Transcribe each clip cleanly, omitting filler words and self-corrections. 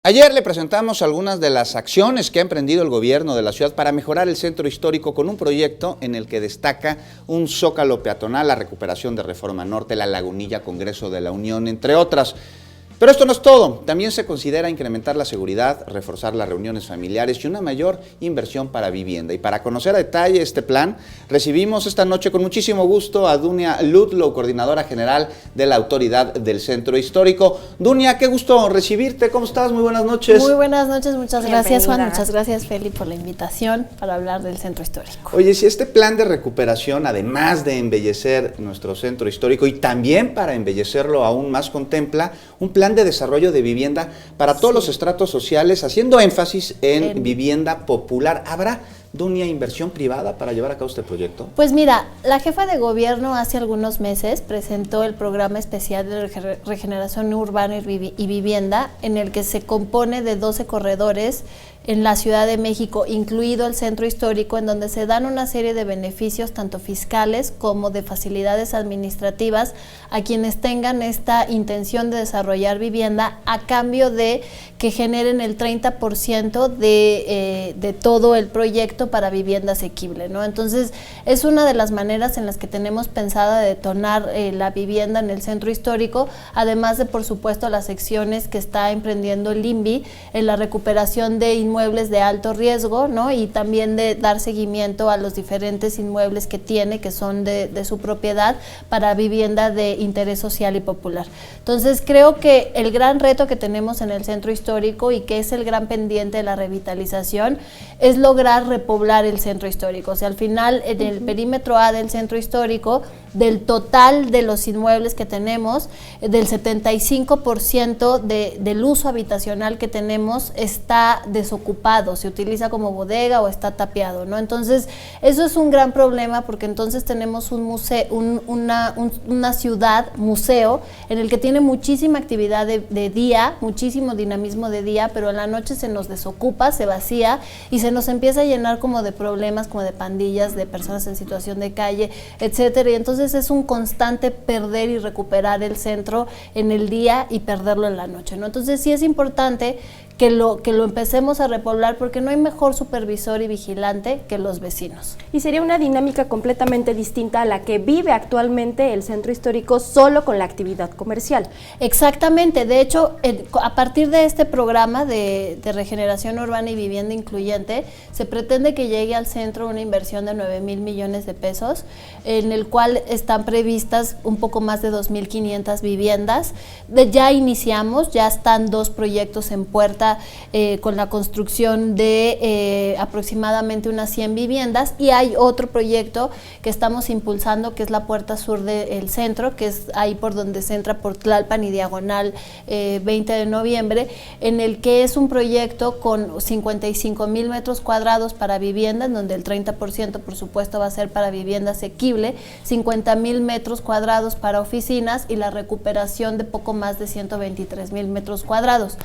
Ayer le presentamos algunas de las acciones que ha emprendido el gobierno de la ciudad para mejorar el centro histórico con un proyecto en el que destaca un zócalo peatonal, la recuperación de Reforma Norte, la Lagunilla, Congreso de la Unión, entre otras. Pero esto no es todo, también se considera incrementar la seguridad, reforzar las reuniones familiares y una mayor inversión para vivienda. Y para conocer a detalle este plan, recibimos esta noche con muchísimo gusto a Dunia Ludlow, coordinadora general de la Autoridad del Centro Histórico. Dunia, qué gusto recibirte, ¿cómo estás? Muy buenas noches. Muy buenas noches, muchas gracias Juan, muchas gracias Feli por la invitación para hablar del Centro Histórico. Oye, si este plan de recuperación, además de embellecer nuestro centro histórico y también para embellecerlo aún más, contempla un plan de desarrollo de vivienda para todos los estratos sociales, haciendo énfasis en vivienda popular. ¿Habrá, Dunia, inversión privada para llevar a cabo este proyecto? Pues mira, la jefa de gobierno hace algunos meses presentó el programa especial de regeneración urbana y vivienda, en el que se compone de 12 corredores en la Ciudad de México, incluido el centro histórico, en donde se dan una serie de beneficios tanto fiscales como de facilidades administrativas a quienes tengan esta intención de desarrollar vivienda, a cambio de que generen el 30% de todo el proyecto para vivienda asequible, ¿no? Entonces, es una de las maneras en las que tenemos pensado detonar la vivienda en el centro histórico, además de, por supuesto, las secciones que está emprendiendo el INVI en la recuperación de inmuebles de alto riesgo, ¿no? Y también de dar seguimiento a los diferentes inmuebles que tiene, que son de su propiedad, para vivienda de interés social y popular. Entonces, creo que el gran reto que tenemos en el centro histórico y que es el gran pendiente de la revitalización es lograr repoblar el centro histórico. O sea, al final, en el perímetro A del centro histórico, del total de los inmuebles que tenemos, del 75% del uso habitacional que tenemos está desocupado, se utiliza como bodega o está tapiado, ¿no? Entonces, eso es un gran problema, porque entonces tenemos un museo, una ciudad museo en el que tiene muchísima actividad de día, muchísimo dinamismo de día, pero en la noche se nos desocupa, se vacía y se nos empieza a llenar como de problemas, como de pandillas, de personas en situación de calle, etcétera. Y entonces es un constante perder y recuperar el centro en el día y perderlo en la noche, ¿no? Entonces sí es importante que lo empecemos a repoblar, porque no hay mejor supervisor y vigilante que los vecinos. Y sería una dinámica completamente distinta a la que vive actualmente el centro histórico solo con la actividad comercial. Exactamente, de hecho, a partir de este programa de regeneración urbana y vivienda incluyente, se pretende que llegue al centro una inversión de 9,000 millones de pesos, en el cual están previstas un poco más de 2,500 viviendas. Ya iniciamos, ya están 2 proyectos en puerta, con la construcción de aproximadamente unas 100 viviendas, y hay otro proyecto que estamos impulsando, que es la puerta sur del centro, que es ahí por donde se entra por Tlalpan y Diagonal 20 de noviembre, en el que es un proyecto con 55,000 metros cuadrados para vivienda, en donde el 30% por supuesto va a ser para vivienda asequible, 50,000 metros cuadrados para oficinas y la recuperación de poco más de 123,000 metros cuadrados.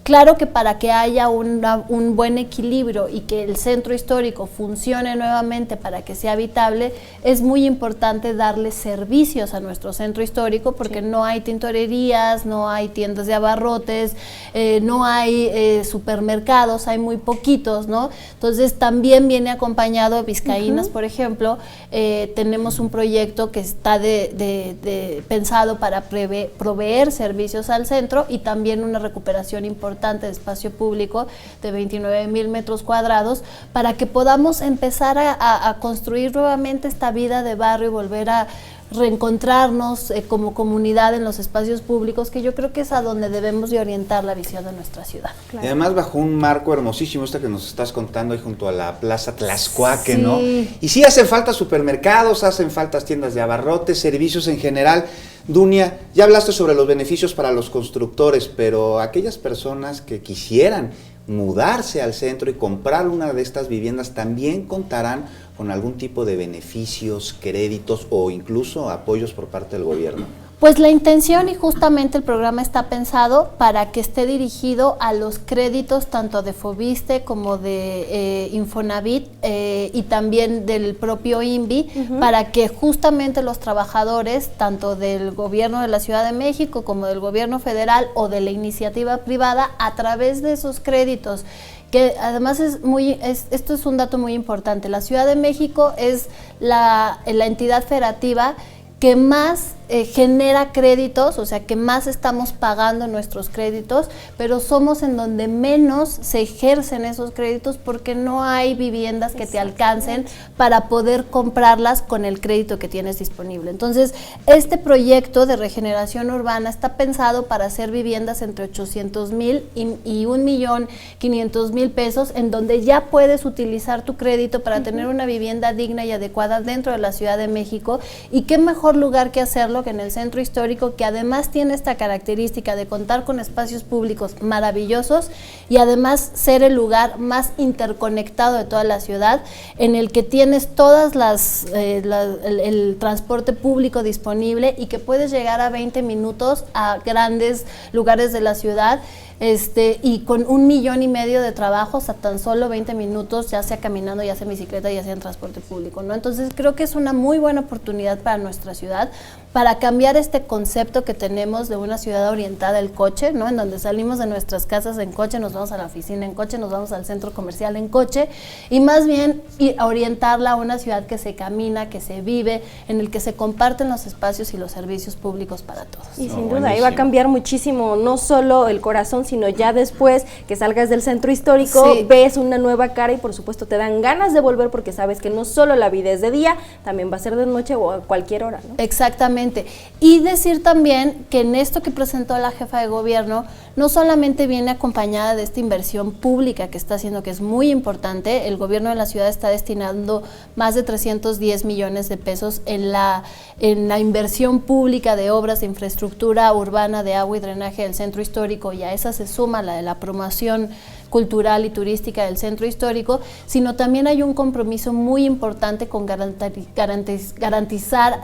Claro que para que haya un buen equilibrio y que el centro histórico funcione nuevamente para que sea habitable, es muy importante darle servicios a nuestro centro histórico, porque no hay tintorerías, no hay tiendas de abarrotes, no hay supermercados, hay muy poquitos, ¿no? Entonces también viene acompañado de Vizcaínas, por ejemplo. Tenemos un proyecto que está pensado para proveer servicios al centro, y también una recuperación importante de espacio público de 29,000 metros cuadrados, para que podamos empezar a construir nuevamente esta vida de barrio y volver a reencontrarnos como comunidad en los espacios públicos, que yo creo que es a donde debemos de orientar la visión de nuestra ciudad. Claro. Y además bajo un marco hermosísimo que nos estás contando ahí junto a la Plaza Tlaxcuaque, sí, ¿no? Y sí hacen falta supermercados, hacen falta tiendas de abarrotes, servicios en general. Dunia, ya hablaste sobre los beneficios para los constructores, pero aquellas personas que quisieran mudarse al centro y comprar una de estas viviendas también contarán con algún tipo de beneficios, créditos o incluso apoyos por parte del gobierno. Pues la intención, y justamente el programa está pensado para que esté dirigido a los créditos tanto de Foviste como de Infonavit y también del propio INVI, para que justamente los trabajadores, tanto del gobierno de la Ciudad de México como del gobierno federal o de la iniciativa privada, a través de esos créditos, que además esto es un dato muy importante, la Ciudad de México es la entidad federativa que más genera créditos, o sea, que más estamos pagando nuestros créditos, pero somos en donde menos se ejercen esos créditos porque no hay viviendas que te alcancen para poder comprarlas con el crédito que tienes disponible. Entonces, este proyecto de regeneración urbana está pensado para hacer viviendas entre 800,000 y 1,500,000 pesos, en donde ya puedes utilizar tu crédito para tener una vivienda digna y adecuada dentro de la Ciudad de México, y qué mejor lugar que hacerlo que en el centro histórico, que además tiene esta característica de contar con espacios públicos maravillosos y además ser el lugar más interconectado de toda la ciudad, en el que tienes todas el transporte público disponible y que puedes llegar a 20 minutos a grandes lugares de la ciudad. Y con 1,5 millones de trabajos a tan solo 20 minutos, ya sea caminando, ya sea en bicicleta, ya sea en transporte público, ¿no? Entonces creo que es una muy buena oportunidad para nuestra ciudad, para cambiar este concepto que tenemos de una ciudad orientada al coche, ¿no? En donde salimos de nuestras casas en coche, nos vamos a la oficina en coche, nos vamos al centro comercial en coche, y más bien orientarla a una ciudad que se camina, que se vive, en el que se comparten los espacios y los servicios públicos para todos. Y sin duda, ahí va a cambiar muchísimo, no solo el corazón, sino ya después que salgas del centro histórico, ves una nueva cara y por supuesto te dan ganas de volver, porque sabes que no solo la vida es de día, también va a ser de noche o a cualquier hora, ¿no? Exactamente. Y decir también que en esto que presentó la jefa de gobierno, no solamente viene acompañada de esta inversión pública que está haciendo, que es muy importante. El gobierno de la ciudad está destinando más de 310 millones de pesos en la inversión pública de obras de infraestructura urbana de agua y drenaje del centro histórico, y a esa se suma la de la promoción cultural y turística del centro histórico, sino también hay un compromiso muy importante con garantizar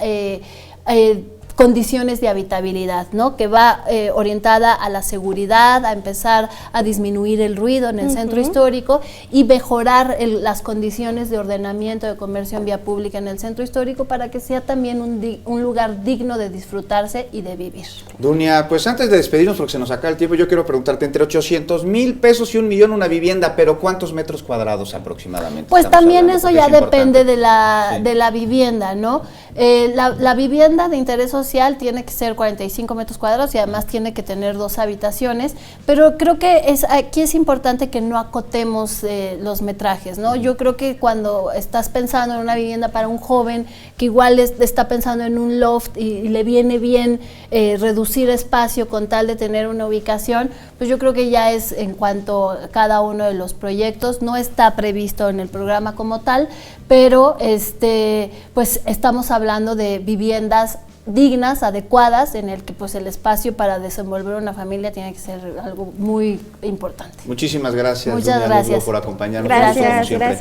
condiciones de habitabilidad, ¿no? Que va orientada a la seguridad, a empezar a disminuir el ruido en el centro histórico y mejorar las condiciones de ordenamiento de comercio en vía pública en el centro histórico, para que sea también un lugar digno de disfrutarse y de vivir. Dunia, pues antes de despedirnos, porque se nos acaba el tiempo, yo quiero preguntarte, entre 800,000 pesos y 1,000,000 una vivienda, pero ¿cuántos metros cuadrados aproximadamente? Pues también eso ya depende de la vivienda, ¿no? La vivienda de interés social tiene que ser 45 metros cuadrados y además tiene que tener 2 habitaciones, pero creo que aquí es importante que no acotemos los metrajes, ¿no? Yo creo que cuando estás pensando en una vivienda para un joven que igual está pensando en un loft y le viene bien reducir espacio con tal de tener una ubicación, pues yo creo que ya es en cuanto a cada uno de los proyectos. No está previsto en el programa como tal, pero pues estamos hablando de viviendas dignas, adecuadas, en el que pues el espacio para desenvolver una familia tiene que ser algo muy importante. Muchísimas gracias, Muchas Dunia gracias Lugo, por acompañarnos. Gracias, gracias.